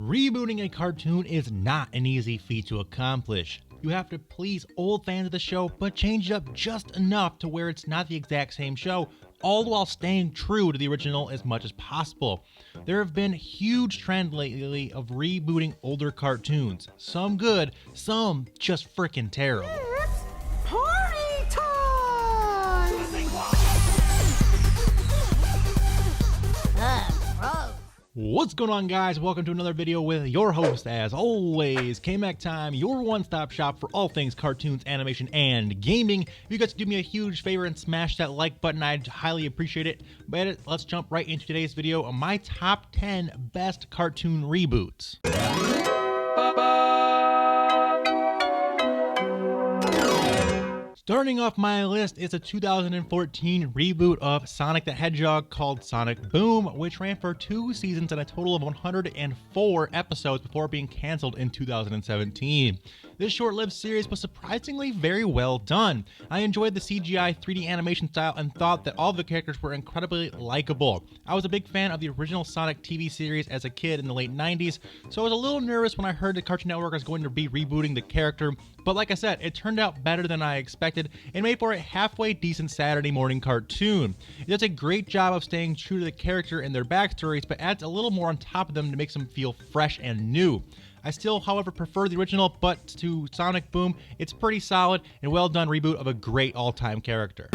Rebooting a cartoon is not an easy feat to accomplish. You have to please old fans of the show, but change it up just enough to where it's not the exact same show, all while staying true to the original as much as possible. There have been huge trends lately of rebooting older cartoons. Some good, some just freaking terrible. It's party time! Gross. What's going on, guys? Welcome to another video with your host, as always, K-Mac Time, your one-stop shop for all things cartoons, animation, and gaming. If you guys do me a huge favor and smash that like button, I'd highly appreciate it. But let's jump right into today's video on my top 10 best cartoon reboots. Starting off my list is a 2014 reboot of Sonic the Hedgehog called Sonic Boom, which ran for 2 seasons and a total of 104 episodes before being canceled in 2017. This short-lived series was surprisingly very well done. I enjoyed the CGI 3D animation style and thought that all the characters were incredibly likable. I was a big fan of the original Sonic TV series as a kid in the late 90s, so I was a little nervous when I heard the Cartoon Network was going to be rebooting the character, but like I said, it turned out better than I expected and made for a halfway decent Saturday morning cartoon. It does a great job of staying true to the character and their backstories, but adds a little more on top of them to make them feel fresh and new. I still, however, prefer the original, but to Sonic Boom, it's pretty solid and well done reboot of a great all-time character.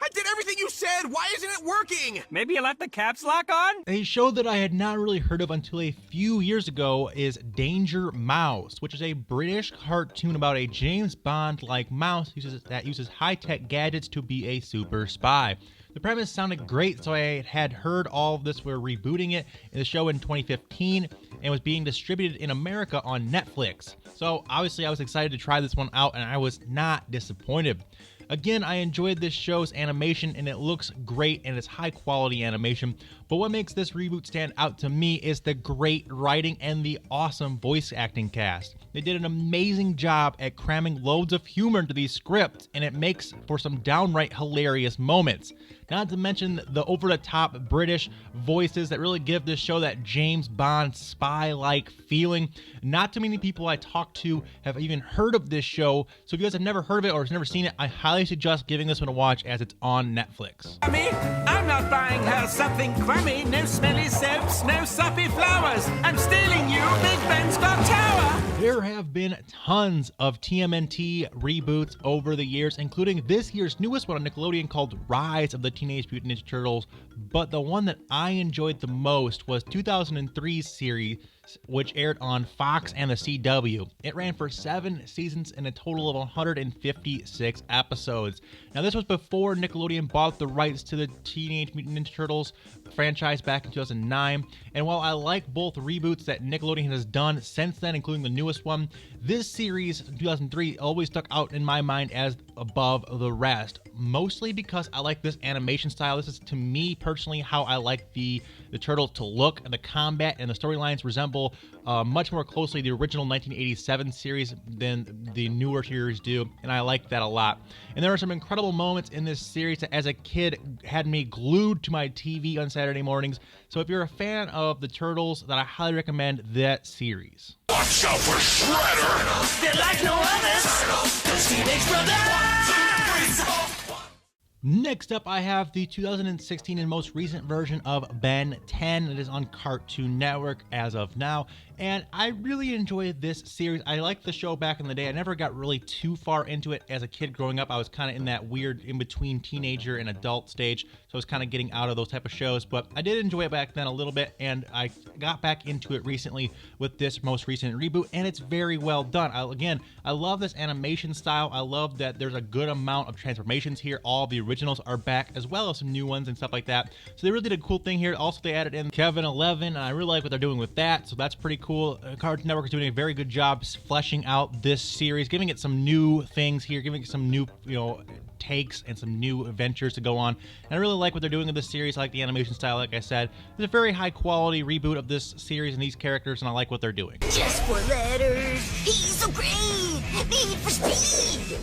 I did everything you said! Why isn't it working? Maybe you left the caps lock on? A show that I had not really heard of until a few years ago is Danger Mouse, which is a British cartoon about a James Bond-like mouse that uses high-tech gadgets to be a super spy. The premise sounded great, so I had heard all of this were rebooting it in the show in 2015 and was being distributed in America on Netflix. So obviously I was excited to try this one out and I was not disappointed. Again, I enjoyed this show's animation and it looks great and it's high quality animation, but what makes this reboot stand out to me is the great writing and the awesome voice acting cast. They did an amazing job at cramming loads of humor into these scripts and it makes for some downright hilarious moments. Not to mention the over-the-top British voices that really give this show that James Bond spy-like feeling. Not too many people I talked to have even heard of this show, so if you guys have never heard of it or have never seen it, I highly suggest giving this one a watch as it's on Netflix. I'm not buying her something crummy, no smelly soaps, no soppy flowers. I'm stealing you, Big Ben's Got Tower. There have been tons of TMNT reboots over the years, including this year's newest one on Nickelodeon called Rise of the Teenage Mutant Ninja Turtles, but the one that I enjoyed the most was 2003's series, which aired on Fox and the CW. It ran for 7 seasons and a total of 156 episodes. Now, this was before Nickelodeon bought the rights to the Teenage Mutant Ninja Turtles franchise back in 2009, and while I like both reboots that Nickelodeon has done since then, including the newest one, this series in 2003 always stuck out in my mind as above the rest, mostly because I like this animation style. This is, to me personally, how I like the Turtles to look, and the combat and the storylines resemble much more closely the original 1987 series than the newer series do, and I like that a lot. And there are some incredible moments in this series that as a kid had me glued to my TV on Saturday mornings, so if you're a fan of the Turtles, then I highly recommend that series. Watch out for Shredder! They're like no others. Those teenage brothers. Next up, I have the 2016 and most recent version of Ben 10. It is on Cartoon Network as of now, and I really enjoyed this series. I liked the show back in the day. I never got really too far into it as a kid growing up. I was kind of in that weird in-between teenager and adult stage, so I was kind of getting out of those type of shows, but I did enjoy it back then a little bit, and I got back into it recently with this most recent reboot, and it's very well done. I love this animation style. I love that there's a good amount of transformations here. All the originals are back, as well as some new ones and stuff like that. So they really did a cool thing here. Also, they added in Kevin 11, and I really like what they're doing with that, so that's pretty cool. Cartoon Network is doing a very good job fleshing out this series, giving it some new things here, giving it some new, takes and some new adventures to go on. And I really like what they're doing in this series. I like the animation style, like I said. It's a very high quality reboot of this series and these characters, and I like what they're doing. Just 4 letters. He's so great. Need for speed.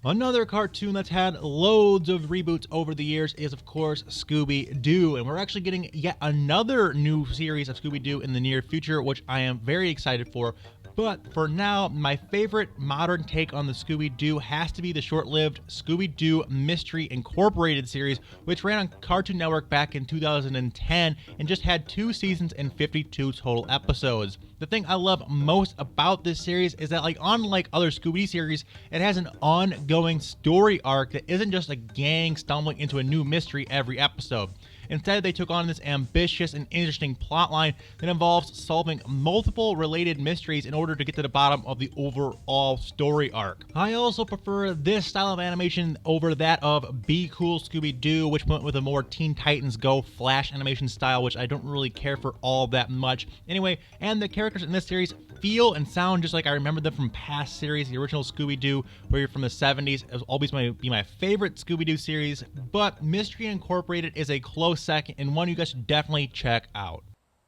Another cartoon that's had loads of reboots over the years is, of course, Scooby-Doo, and we're actually getting yet another new series of Scooby-Doo in the near future, which I am very excited for. But for now, my favorite modern take on the Scooby-Doo has to be the short-lived Scooby-Doo Mystery Incorporated series, which ran on Cartoon Network back in 2010 and just had 2 seasons and 52 total episodes. The thing I love most about this series is that, like, unlike other Scooby-Doo series, it has an ongoing story arc that isn't just a gang stumbling into a new mystery every episode. Instead, they took on this ambitious and interesting plotline that involves solving multiple related mysteries in order to get to the bottom of the overall story arc. I also prefer this style of animation over that of Be Cool Scooby-Doo, which went with a more Teen Titans Go Flash animation style, which I don't really care for all that much. Anyway, and the characters in this series feel and sound just like I remember them from past series. The original Scooby-Doo, where you're from the 70s, has always be my favorite Scooby-Doo series, but Mystery Incorporated is a close second and one you guys should definitely check out.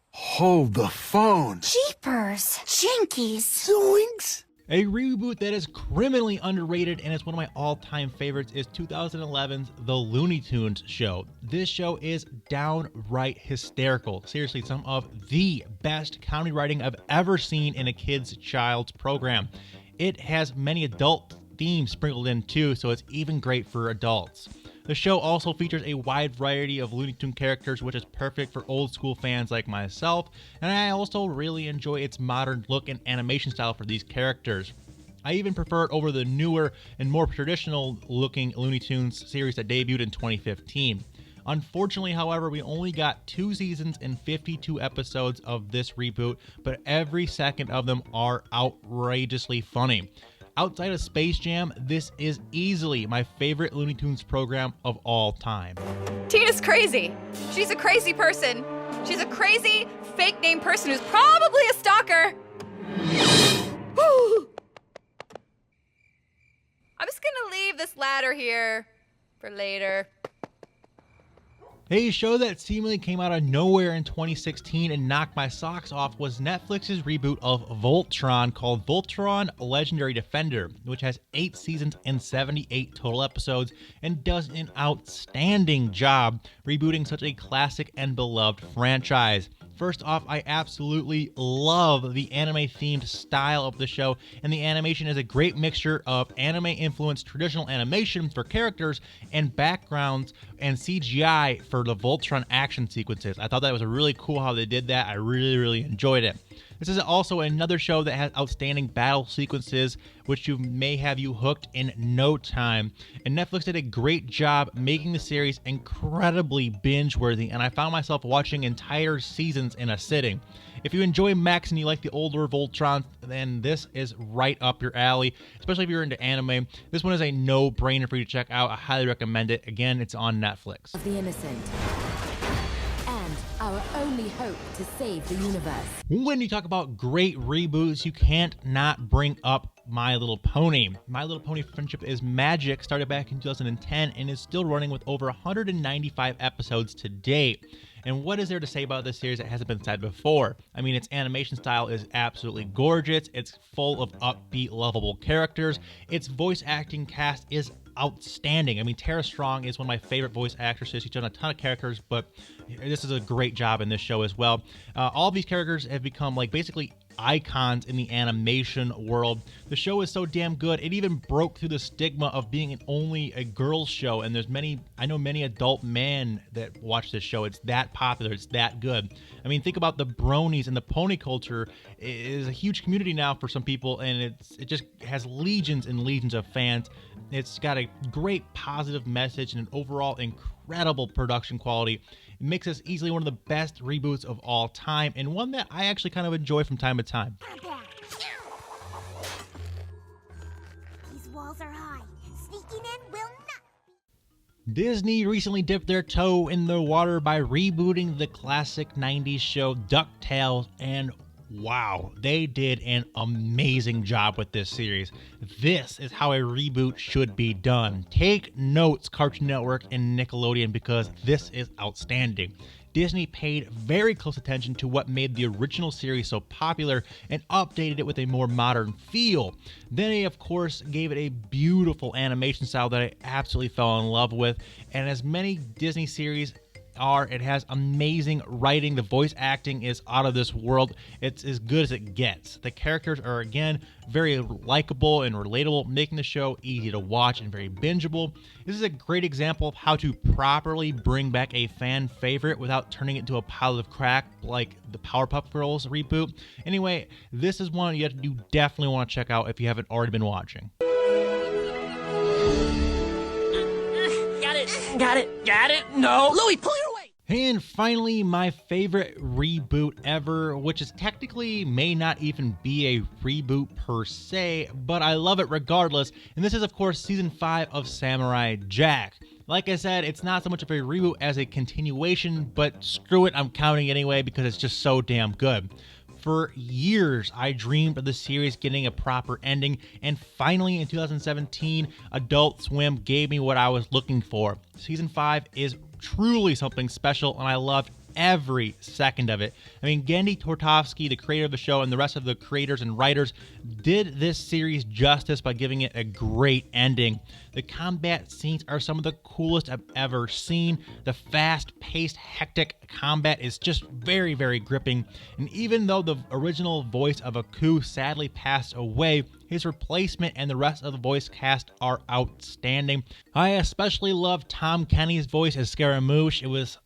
Hold the phone. Jeepers. Jinkies. Zoinks. A reboot that is criminally underrated and is one of my all-time favorites is 2011's The Looney Tunes show. This show is downright hysterical. Seriously, some of the best comedy writing I've ever seen in a kid's child's program. It has many adult themes sprinkled in too, so it's even great for adults. The show also features a wide variety of Looney Tunes characters, which is perfect for old school fans like myself, and I also really enjoy its modern look and animation style for these characters. I even prefer it over the newer and more traditional looking Looney Tunes series that debuted in 2015. Unfortunately, however, we only got 2 seasons and 52 episodes of this reboot, but every second of them are outrageously funny. Outside of Space Jam, this is easily my favorite Looney Tunes program of all time. Tina's crazy. She's a crazy person. She's a crazy, fake name person who's probably a stalker. I'm just gonna leave this ladder here for later. A show that seemingly came out of nowhere in 2016 and knocked my socks off was Netflix's reboot of Voltron called Voltron Legendary Defender, which has 8 seasons and 78 total episodes and does an outstanding job rebooting such a classic and beloved franchise. First off, I absolutely love the anime-themed style of the show, and the animation is a great mixture of anime-influenced traditional animation for characters and backgrounds and CGI for the Voltron action sequences. I thought that was really cool how they did that. I really enjoyed it. This is also another show that has outstanding battle sequences, which may have you hooked in no time. And Netflix did a great job making the series incredibly binge-worthy, and I found myself watching entire seasons in a sitting. If you enjoy Max and you like the older Voltron, then this is right up your alley, especially if you're into anime. This one is a no-brainer for you to check out. I highly recommend it. Again, it's on Netflix. Of the innocent. And our only hope to save the universe. When you talk about great reboots, you can't not bring up My Little Pony. My Little Pony Friendship is Magic started back in 2010 and is still running with over 195 episodes to date. And what is there to say about this series that hasn't been said before? I mean, its animation style is absolutely gorgeous. It's full of upbeat, lovable characters. Its voice acting cast is outstanding. I mean, Tara Strong is one of my favorite voice actresses. She's done a ton of characters, but this is a great job in this show as well. All of these characters have become like basically icons in the animation world. The show is so damn good, it even broke through the stigma of being only a girls show, and I know many adult men that watch this show. It's that popular, it's that good. I mean, think about the bronies, and the pony culture is a huge community now for some people, and it just has legions and legions of fans. It's got a great positive message and an overall incredible production quality. It makes this easily one of the best reboots of all time, and one that I actually kind of enjoy from time to time. These walls are high. Sneaking in will not. Disney recently dipped their toe in the water by rebooting the classic 90s show DuckTales, and wow, they did an amazing job with this series. This is how a reboot should be done. Take notes, Cartoon Network and Nickelodeon, because this is outstanding. Disney paid very close attention to what made the original series so popular and updated it with a more modern feel. Then they, of course, gave it a beautiful animation style that I absolutely fell in love with. And as many Disney series are, it has amazing writing. The voice acting is out of this world. It's as good as it gets. The characters are, again, very likable and relatable, making the show easy to watch and very bingeable. This is a great example of how to properly bring back a fan favorite without turning it into a pile of crap like the Powerpuff Girls reboot. Anyway, this is one you definitely want to check out if you haven't already been watching. Got it. No. Louie, pull your weight! And finally, my favorite reboot ever, which is technically may not even be a reboot per se, but I love it regardless. And this is, of course, season 5 of Samurai Jack. Like I said, it's not so much of a reboot as a continuation, but screw it, I'm counting anyway because it's just so damn good. For years, I dreamed of the series getting a proper ending, and finally in 2017, Adult Swim gave me what I was looking for. Season 5 is truly something special, and I loved every second of it. I mean, Genndy Tartakovsky, the creator of the show, and the rest of the creators and writers did this series justice by giving it a great ending. The combat scenes are some of the coolest I've ever seen. The fast-paced, hectic combat is just very, very gripping. And even though the original voice of Aku sadly passed away, his replacement and the rest of the voice cast are outstanding. I especially love Tom Kenny's voice as Scaramouche. It was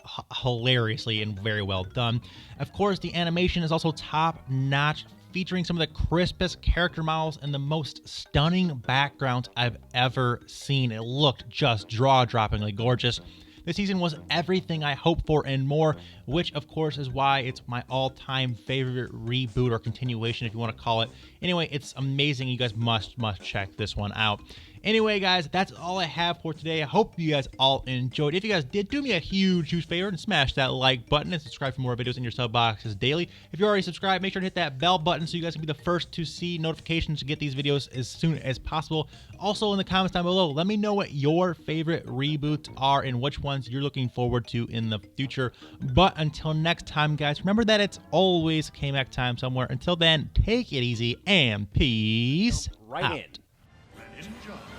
hilariously and very well done. Of course, the animation is also top-notch, featuring some of the crispest character models and the most stunning backgrounds I've ever seen. It looked just jaw-droppingly gorgeous. This season was everything I hoped for and more, which of course is why it's my all-time favorite reboot or continuation, if you want to call it. Anyway, it's amazing. You guys must check this one out. Anyway, guys, that's all I have for today. I hope you guys all enjoyed. If you guys did, do me a huge favor and smash that like button and subscribe for more videos in your sub boxes daily. If you're already subscribed, make sure to hit that bell button so you guys can be the first to see notifications to get these videos as soon as possible. Also, in the comments down below, let me know what your favorite reboots are and which ones you're looking forward to in the future. But until next time, guys, remember that it's always K-Mac time somewhere. Until then, take it easy and peace out. Ladies and gentlemen.